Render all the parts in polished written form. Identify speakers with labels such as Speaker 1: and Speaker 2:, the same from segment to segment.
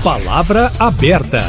Speaker 1: Palavra aberta.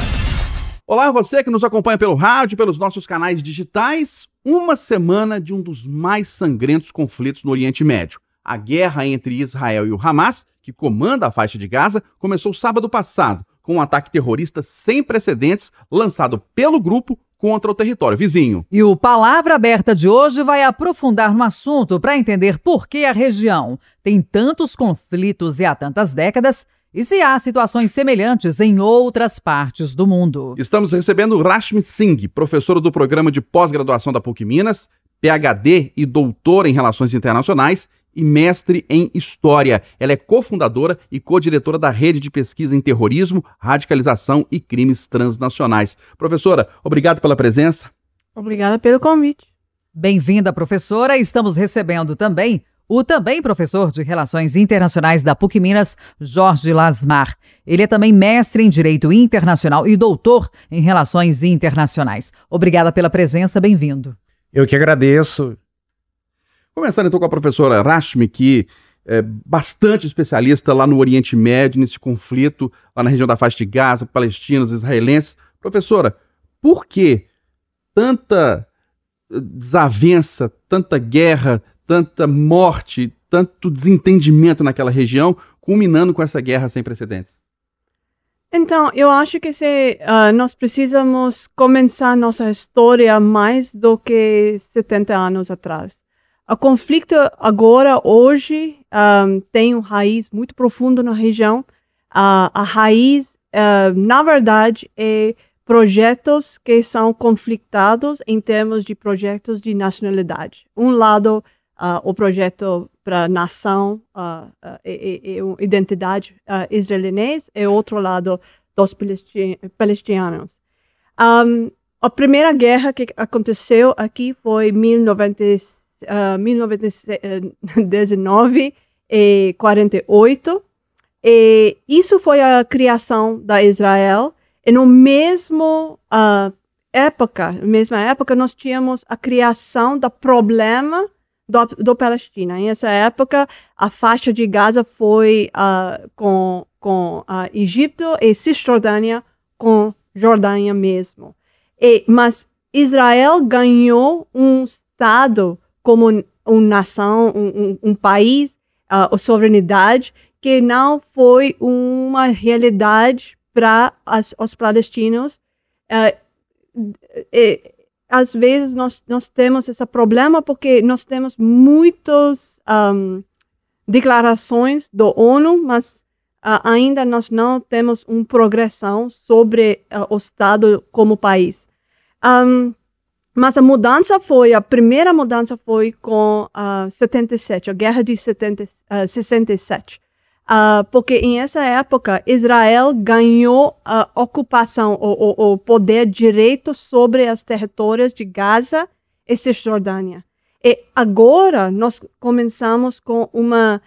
Speaker 2: Olá, você que nos acompanha pelo rádio, pelos nossos canais digitais. Uma semana de um dos mais sangrentos conflitos no Oriente Médio. A guerra entre Israel e o Hamas, que comanda a faixa de Gaza, começou sábado passado, com um ataque terrorista sem precedentes lançado pelo grupo contra o território vizinho.
Speaker 3: E o Palavra Aberta de hoje vai aprofundar no assunto para entender por que a região tem tantos conflitos e há tantas décadas e se há situações semelhantes em outras partes do mundo.
Speaker 2: Estamos recebendo Rashmi Singh, professora do programa de pós-graduação da PUC Minas, PhD e doutora em Relações Internacionais e mestre em História. Ela é cofundadora e co-diretora da Rede de Pesquisa em Terrorismo, Radicalização e Crimes Transnacionais. Professora, obrigado pela presença.
Speaker 4: Obrigada pelo convite.
Speaker 3: Bem-vinda, professora. Estamos recebendo também o professor de Relações Internacionais da PUC Minas, Jorge Lasmar. Ele é também mestre em Direito Internacional e doutor em Relações Internacionais. Obrigada pela presença, bem-vindo.
Speaker 5: Eu que agradeço.
Speaker 2: Começando então com a professora Rashmi, que é bastante especialista lá no Oriente Médio, nesse conflito, lá na região da faixa de Gaza, palestinos, israelenses. Professora, por que tanta desavença, tanta guerra, tanta morte, tanto desentendimento naquela região, culminando com essa guerra sem precedentes?
Speaker 4: Então, eu acho que nós precisamos começar nossa história mais do que 70 anos atrás. O conflito agora, hoje, tem uma raiz muito profunda na região. A raiz, na verdade, é projetos que são conflitados em termos de projetos de nacionalidade. Um lado, o projeto para a nação e identidade israelense, e outro lado, dos palestinos. A primeira guerra que aconteceu aqui foi em 1919 e 48, e isso foi a criação da Israel. E na mesma época, nós tínhamos a criação do problema do Palestina. Em essa época, a faixa de Gaza foi com Egito e Cisjordânia com Jordânia mesmo. Mas Israel ganhou um Estado como uma nação, um país, a soberanidade, que não foi uma realidade para os palestinos. Às vezes nós temos esse problema porque nós temos muitas declarações da ONU, mas ainda nós não temos uma progressão sobre o Estado como país. Mas a primeira mudança foi com 77, a guerra de 67. Porque em essa época, Israel ganhou a ocupação, o poder direito sobre os territórios de Gaza e Cisjordânia. E agora nós começamos com uma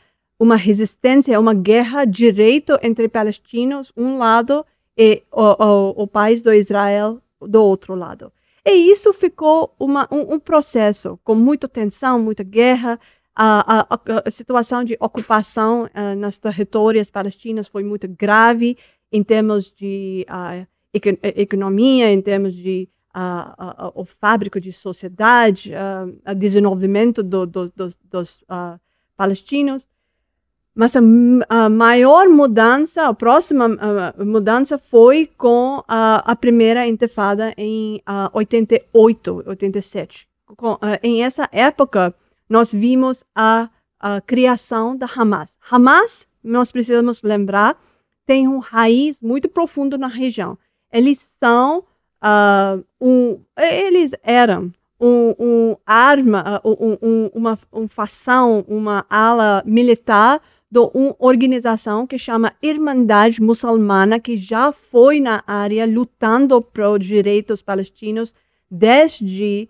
Speaker 4: resistência, uma guerra direito entre palestinos, um lado, e o país do Israel, do outro lado. E isso ficou um processo com muita tensão, muita guerra. A situação de ocupação nos territórios palestinos foi muito grave em termos de economia, em termos de o fábrica de sociedade, o desenvolvimento dos palestinos. Mas a maior mudança, a próxima mudança foi com a primeira intifada em 88, 87. Em essa época, nós vimos a criação da Hamas. Hamas, nós precisamos lembrar, tem uma raiz muito profunda na região. Eles eram uma facção, uma ala militar de uma organização que chama Irmandade Muçulmana, que já foi na área lutando pelos direitos palestinos desde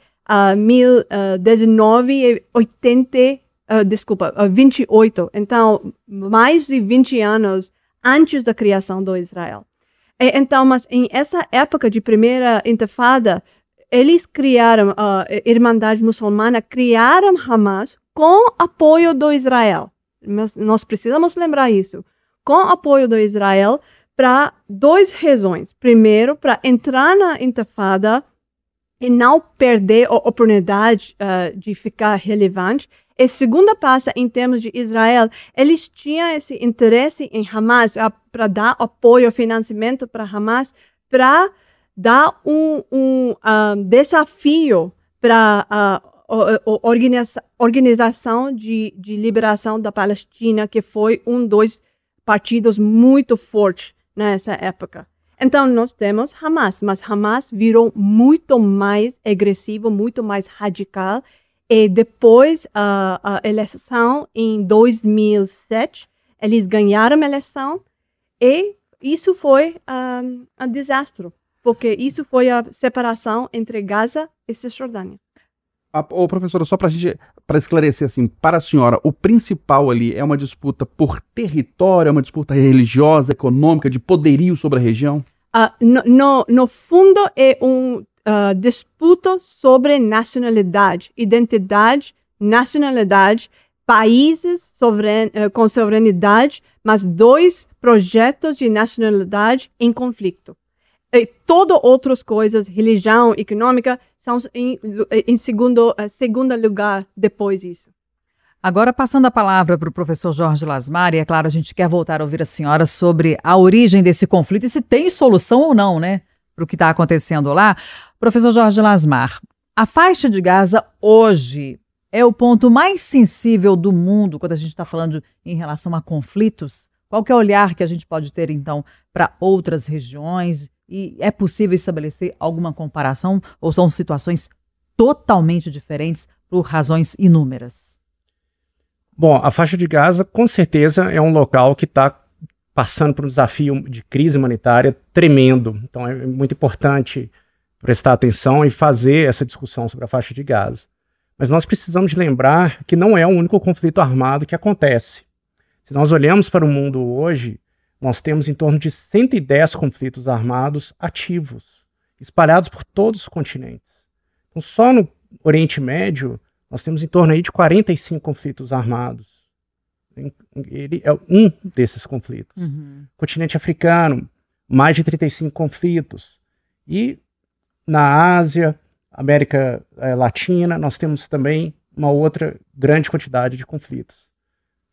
Speaker 4: 1928. Então, mais de 20 anos antes da criação do Israel. Então, mas em essa época de primeira intifada, eles criaram a Irmandade Muçulmana, criaram Hamas com apoio do Israel. Mas nós precisamos lembrar isso. Com apoio do Israel para duas razões. Primeiro, para entrar na intifada e não perder a oportunidade de ficar relevante. E segunda passa, em termos de Israel, eles tinham esse interesse em Hamas para dar apoio, financiamento para Hamas, para dar um desafio para a Organização de Liberação da Palestina, que foi dos partidos muito fortes nessa época. Então, nós temos Hamas, mas Hamas virou muito mais agressivo, muito mais radical. E depois a eleição, em 2007, eles ganharam a eleição e isso foi um desastre, porque isso foi a separação entre Gaza e Cisjordânia.
Speaker 2: Professora, só para esclarecer assim, para a senhora, o principal ali é uma disputa por território, é uma disputa religiosa, econômica, de poderio sobre a região?
Speaker 4: No fundo, é disputa sobre nacionalidade, identidade, nacionalidade, países com soberanidade, mas dois projetos de nacionalidade em conflito. E todas outras coisas, religião, econômica, são em segundo lugar depois disso.
Speaker 3: Agora, passando a palavra para o professor Jorge Lasmar, e é claro, a gente quer voltar a ouvir a senhora sobre a origem desse conflito e se tem solução ou não, né, para o que está acontecendo lá. Professor Jorge Lasmar, a faixa de Gaza hoje é o ponto mais sensível do mundo quando a gente está falando em relação a conflitos? Qual que é o olhar que a gente pode ter, então, para outras regiões? E é possível estabelecer alguma comparação ou são situações totalmente diferentes por razões inúmeras?
Speaker 1: Bom, a faixa de Gaza, com certeza, é um local que está passando por um desafio de crise humanitária tremendo. Então, é muito importante prestar atenção e fazer essa discussão sobre a faixa de Gaza. Mas nós precisamos lembrar que não é o único conflito armado que acontece. Se nós olhamos para o mundo hoje, nós temos em torno de 110 conflitos armados ativos, espalhados por todos os continentes. Então, só no Oriente Médio, nós temos em torno aí de 45 conflitos armados. Ele é um desses conflitos. Continente africano, mais de 35 conflitos. E na Ásia, América Latina, nós temos também uma outra grande quantidade de conflitos.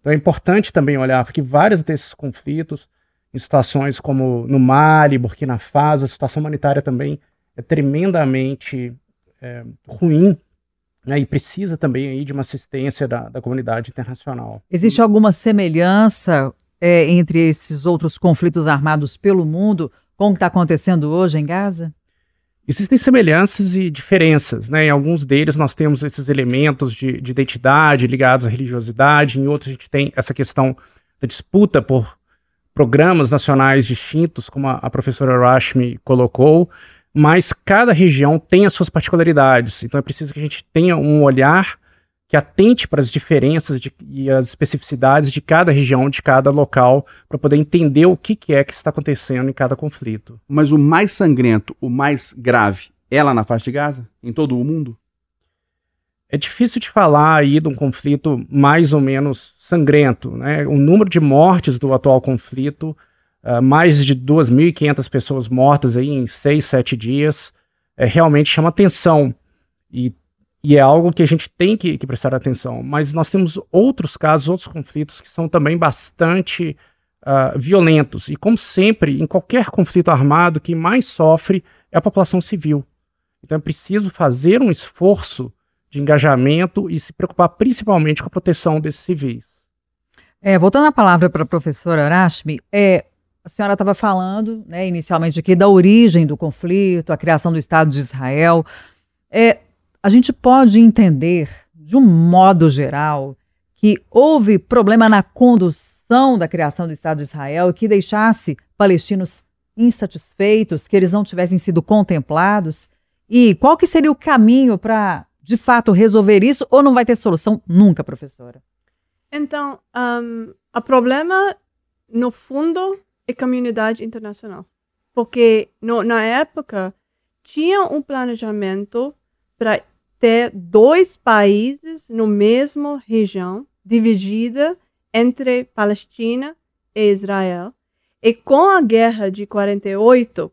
Speaker 1: Então é importante também olhar, porque vários desses conflitos, em situações como no Mali, Burkina Faso, a situação humanitária também é tremendamente ruim, né, e precisa também aí de uma assistência da comunidade internacional.
Speaker 3: Existe alguma semelhança entre esses outros conflitos armados pelo mundo com o que está acontecendo hoje em Gaza?
Speaker 1: Existem semelhanças e diferenças, né? Em alguns deles nós temos esses elementos de identidade ligados à religiosidade, em outros a gente tem essa questão da disputa por programas nacionais distintos, como a professora Rashmi colocou, mas cada região tem as suas particularidades, então é preciso que a gente tenha um olhar que atente para as diferenças e as especificidades de cada região, de cada local, para poder entender o que é que está acontecendo em cada conflito.
Speaker 2: Mas o mais sangrento, o mais grave, é lá na faixa de Gaza? Em todo o mundo?
Speaker 1: É difícil de falar aí de um conflito mais ou menos sangrento, né? O número de mortes do atual conflito, mais de 2.500 pessoas mortas aí em 6, 7 dias, realmente chama atenção. E é algo que a gente tem que prestar atenção. Mas nós temos outros casos, outros conflitos que são também bastante violentos. E como sempre, em qualquer conflito armado, quem mais sofre é a população civil. Então é preciso fazer um esforço de engajamento e se preocupar principalmente com a proteção desses civis.
Speaker 3: Voltando a palavra para a professora Rashmi, a senhora estava falando, né, inicialmente aqui, da origem do conflito, a criação do Estado de Israel. A gente pode entender, de um modo geral, que houve problema na condução da criação do Estado de Israel que deixasse palestinos insatisfeitos, que eles não tivessem sido contemplados? E qual que seria o caminho para, de fato, resolver isso? Ou não vai ter solução nunca, professora?
Speaker 4: Então, o problema, no fundo, é a comunidade internacional. Porque na época, tinha um planejamento para ter 2 países no mesmo região, dividida entre Palestina e Israel. E com a guerra de 48,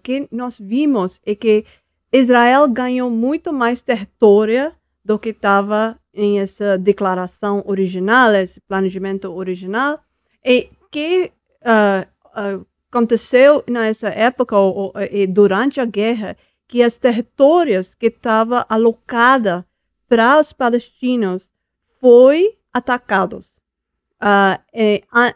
Speaker 4: que nós vimos é que Israel ganhou muito mais território do que estava em essa declaração original, esse planejamento original, e que aconteceu nessa época, e durante a guerra, que os territórios que estavam alocados para os palestinos foi atacados.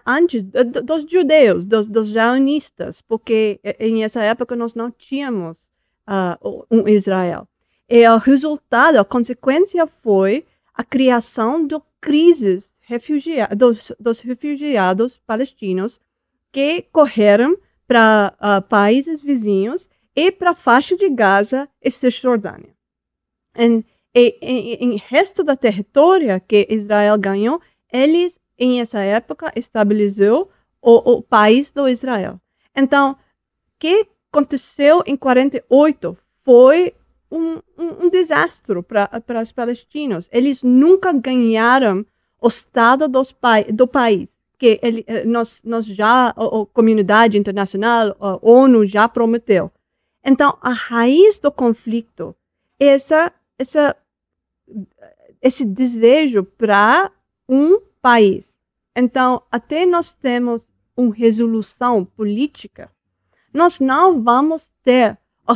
Speaker 4: Antes dos judeus, dos zionistas, porque em essa época nós não tínhamos um Israel. E o resultado, a consequência foi a criação de crises dos refugiados palestinos que correram para países vizinhos e para a faixa de Gaza e Cisjordânia. Em resto do território que Israel ganhou, eles, em essa época, estabeleceu o país do Israel. Então, o que aconteceu em 48 foi um desastre para os palestinos. Eles nunca ganharam o Estado do país, que nós já, a comunidade internacional, a ONU já prometeu. Então, a raiz do conflito é esse desejo para um país. Então, até nós temos uma resolução política, nós não vamos ter a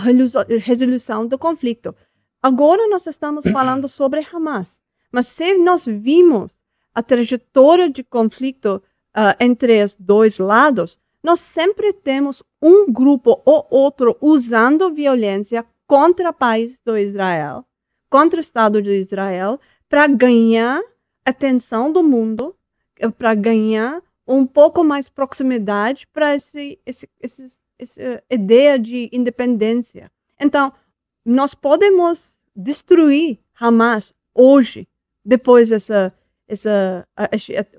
Speaker 4: resolução do conflito. Agora nós estamos falando sobre Hamas, mas se nós vimos a trajetória de conflito entre os dois lados, nós sempre temos um grupo ou outro usando violência contra o país do Israel, contra o Estado de Israel, para ganhar atenção do mundo, para ganhar um pouco mais proximidade para essa ideia de independência. Então, nós podemos destruir Hamas hoje, depois desse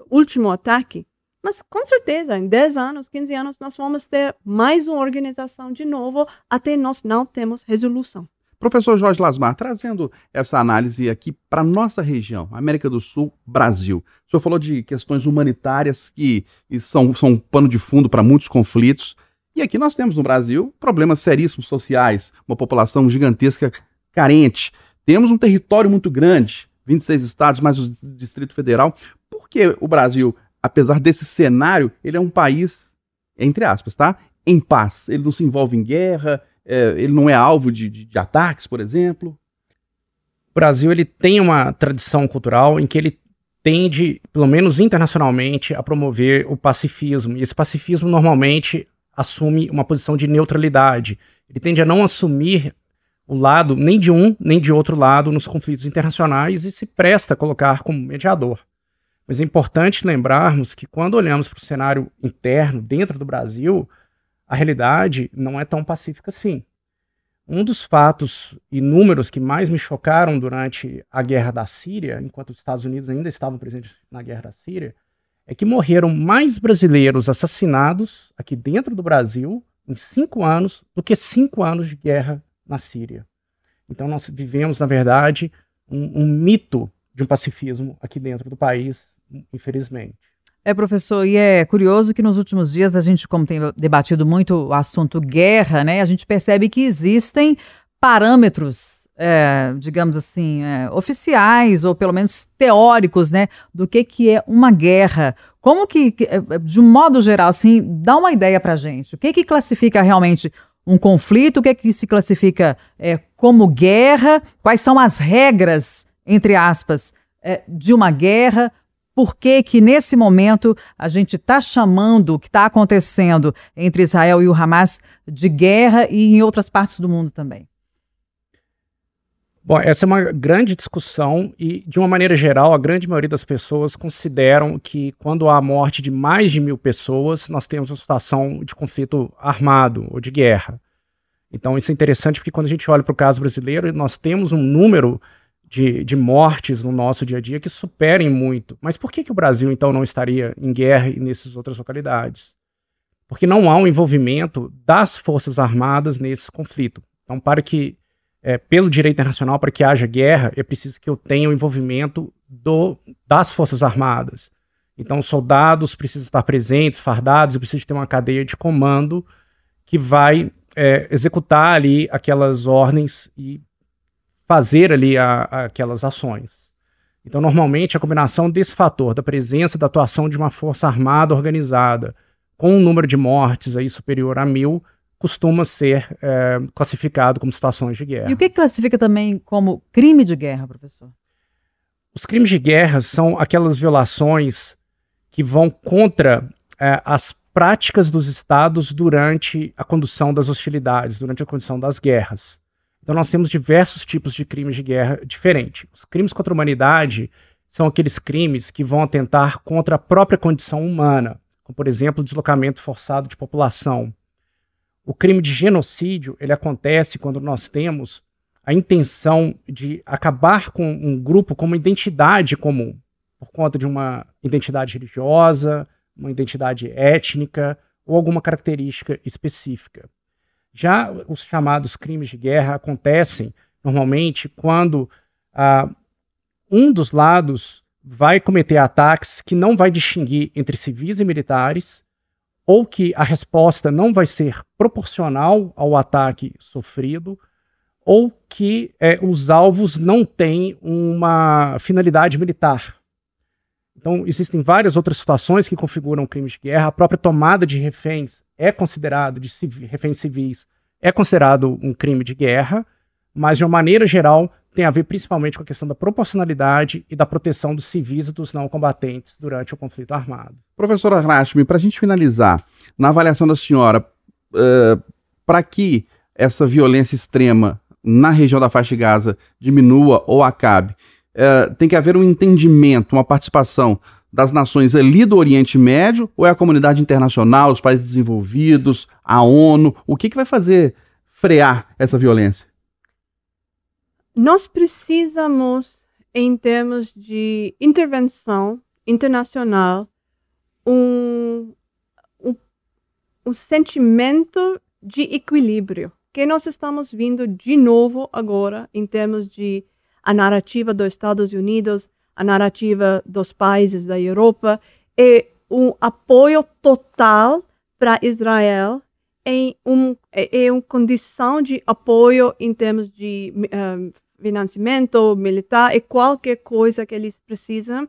Speaker 4: último ataque, mas com certeza, em 10 anos, 15 anos, nós vamos ter mais uma organização de novo, até nós não temos resolução.
Speaker 2: Professor Jorge Lasmar, trazendo essa análise aqui para a nossa região, América do Sul, Brasil. O senhor falou de questões humanitárias que são um pano de fundo para muitos conflitos. E aqui nós temos no Brasil problemas seríssimos sociais, uma população gigantesca carente. Temos um território muito grande, 26 estados, mais o Distrito Federal. Por que o Brasil, apesar desse cenário, ele é um país, entre aspas, tá? Em paz. Ele não se envolve em guerra, ele não é alvo de ataques, por exemplo?
Speaker 1: O Brasil ele tem uma tradição cultural em que ele tende, pelo menos internacionalmente, a promover o pacifismo. E esse pacifismo normalmente assume uma posição de neutralidade. Ele tende a não assumir o lado nem de um nem de outro lado nos conflitos internacionais e se presta a colocar como mediador. Mas é importante lembrarmos que quando olhamos para o cenário interno, dentro do Brasil, a realidade não é tão pacífica assim. Um dos fatos e números que mais me chocaram durante a guerra da Síria, enquanto os Estados Unidos ainda estavam presentes na guerra da Síria, é que morreram mais brasileiros assassinados aqui dentro do Brasil em 5 anos do que 5 anos de guerra na Síria. Então nós vivemos, na verdade, um mito de um pacifismo aqui dentro do país, infelizmente.
Speaker 3: Professor, e é curioso que nos últimos dias a gente, como tem debatido muito o assunto guerra, né, a gente percebe que existem parâmetros, digamos assim, oficiais ou pelo menos teóricos, né, do que é uma guerra. Como que, de um modo geral, assim, dá uma ideia pra gente. O que classifica realmente um conflito, o que se classifica como guerra, quais são as regras, entre aspas, de uma guerra. Por que nesse momento a gente está chamando o que está acontecendo entre Israel e o Hamas de guerra e em outras partes do mundo também?
Speaker 1: Bom, essa é uma grande discussão e, de uma maneira geral, a grande maioria das pessoas consideram que quando há a morte de mais de 1.000 pessoas, nós temos uma situação de conflito armado ou de guerra. Então isso é interessante porque quando a gente olha para o caso brasileiro, nós temos um número de mortes no nosso dia a dia que superem muito. Mas por que o Brasil, então, não estaria em guerra e nessas outras localidades? Porque não há um envolvimento das Forças Armadas nesse conflito. Então, pelo direito internacional, para que haja guerra, é preciso que eu tenha o envolvimento das Forças Armadas. Então, soldados precisam estar presentes, fardados, e precisa ter uma cadeia de comando que vai executar ali aquelas ordens e fazer ali aquelas ações. Então, normalmente, a combinação desse fator, da presença, da atuação de uma força armada organizada, com um número de mortes aí superior a 1.000, costuma ser classificado como situações de guerra.
Speaker 3: E o que classifica também como crime de guerra, professor?
Speaker 1: Os crimes de guerra são aquelas violações que vão contra as práticas dos estados durante a condução das hostilidades, durante a condução das guerras. Então nós temos diversos tipos de crimes de guerra diferentes. Os crimes contra a humanidade são aqueles crimes que vão atentar contra a própria condição humana, como por exemplo o deslocamento forçado de população. O crime de genocídio, ele acontece quando nós temos a intenção de acabar com um grupo com uma identidade comum, por conta de uma identidade religiosa, uma identidade étnica ou alguma característica específica. Já os chamados crimes de guerra acontecem normalmente quando um dos lados vai cometer ataques que não vai distinguir entre civis e militares, ou que a resposta não vai ser proporcional ao ataque sofrido, ou que os alvos não têm uma finalidade militar. Então, existem várias outras situações que configuram crimes de guerra. A própria tomada de reféns é considerado, reféns civis, é considerado um crime de guerra, mas, de uma maneira geral, tem a ver principalmente com a questão da proporcionalidade e da proteção dos civis e dos não combatentes durante o conflito armado.
Speaker 2: Professora Rashmi, para a gente finalizar, na avaliação da senhora, para que essa violência extrema na região da faixa de Gaza diminua ou acabe, tem que haver um entendimento, uma participação das nações ali do Oriente Médio, ou é a comunidade internacional, os países desenvolvidos, a ONU? O que vai fazer frear essa violência?
Speaker 4: Nós precisamos, em termos de intervenção internacional, um sentimento de equilíbrio, que nós estamos vendo de novo agora, em termos de a narrativa dos Estados Unidos, a narrativa dos países da Europa, e um apoio total para Israel em uma condição de apoio em termos de financiamento militar e qualquer coisa que eles precisam,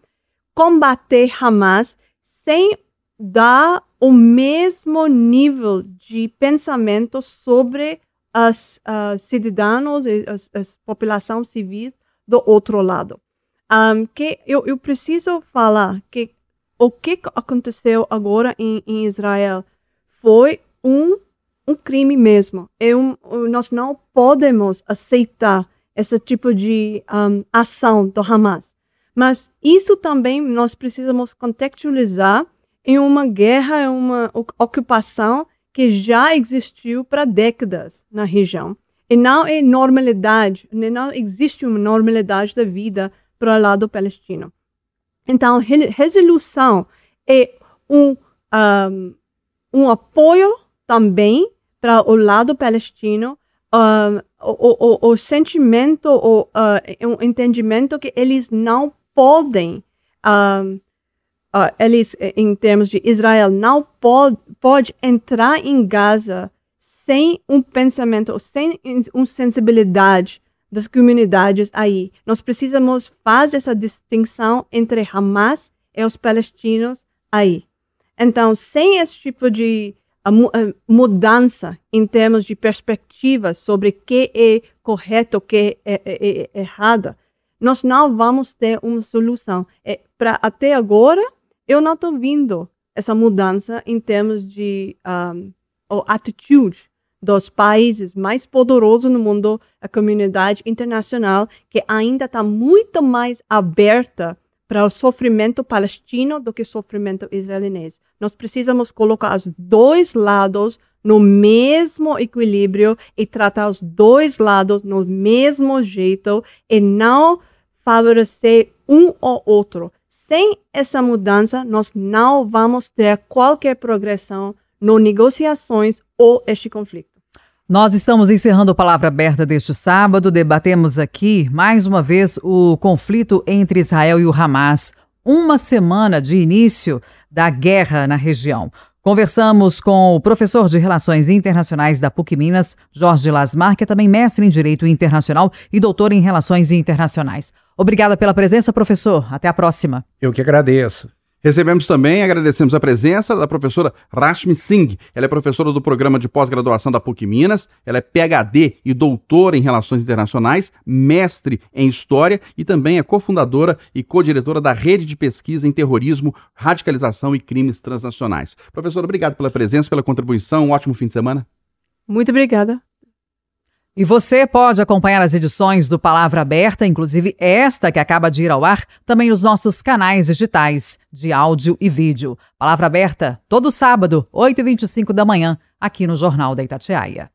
Speaker 4: combater Hamas sem dar o mesmo nível de pensamento sobre os cidadãos e a população civil do outro lado. Que eu preciso falar que o que aconteceu agora em Israel foi um crime mesmo. Nós não podemos aceitar esse tipo de ação do Hamas. Mas isso também nós precisamos contextualizar em uma guerra, em uma ocupação que já existiu para décadas na região. E não é normalidade, não existe uma normalidade da vida para o lado palestino. Então, resolução é um apoio também para o lado palestino, o sentimento, um entendimento que eles não podem, eles, em termos de Israel, não pode entrar em Gaza sem um pensamento, sem uma sensibilidade das comunidades aí. Nós precisamos fazer essa distinção entre Hamas e os palestinos aí. Então, sem esse tipo de mudança em termos de perspectiva sobre o que é correto, o que é errado, nós não vamos ter uma solução. Até agora, eu não estou vendo essa mudança em termos de atitude dos países mais poderosos no mundo, a comunidade internacional, que ainda está muito mais aberta para o sofrimento palestino do que o sofrimento israelense. Nós precisamos colocar os dois lados no mesmo equilíbrio e tratar os dois lados no mesmo jeito e não favorecer um ou outro. Sem essa mudança, nós não vamos ter qualquer progressão nas negociações ou este conflito.
Speaker 3: Nós estamos encerrando a Palavra Aberta deste sábado. Debatemos aqui, mais uma vez, o conflito entre Israel e o Hamas. uma semana de início da guerra na região. Conversamos com o professor de Relações Internacionais da PUC Minas, Jorge Lasmar, que é também mestre em Direito Internacional e doutor em Relações Internacionais. Obrigada pela presença, professor. Até a próxima.
Speaker 1: Eu que agradeço.
Speaker 2: Recebemos também, agradecemos a presença da professora Rashmi Singh. Ela é professora do programa de pós-graduação da PUC Minas, ela é PhD e doutora em Relações Internacionais, mestre em História e também é cofundadora e co-diretora da Rede de Pesquisa em Terrorismo, Radicalização e Crimes Transnacionais. Professora, obrigado pela presença, pela contribuição, um ótimo fim de semana.
Speaker 4: Muito obrigada.
Speaker 3: E você pode acompanhar as edições do Palavra Aberta, inclusive esta que acaba de ir ao ar, também nos nossos canais digitais de áudio e vídeo. Palavra Aberta, todo sábado, 8h25 da manhã, aqui no Jornal da Itatiaia.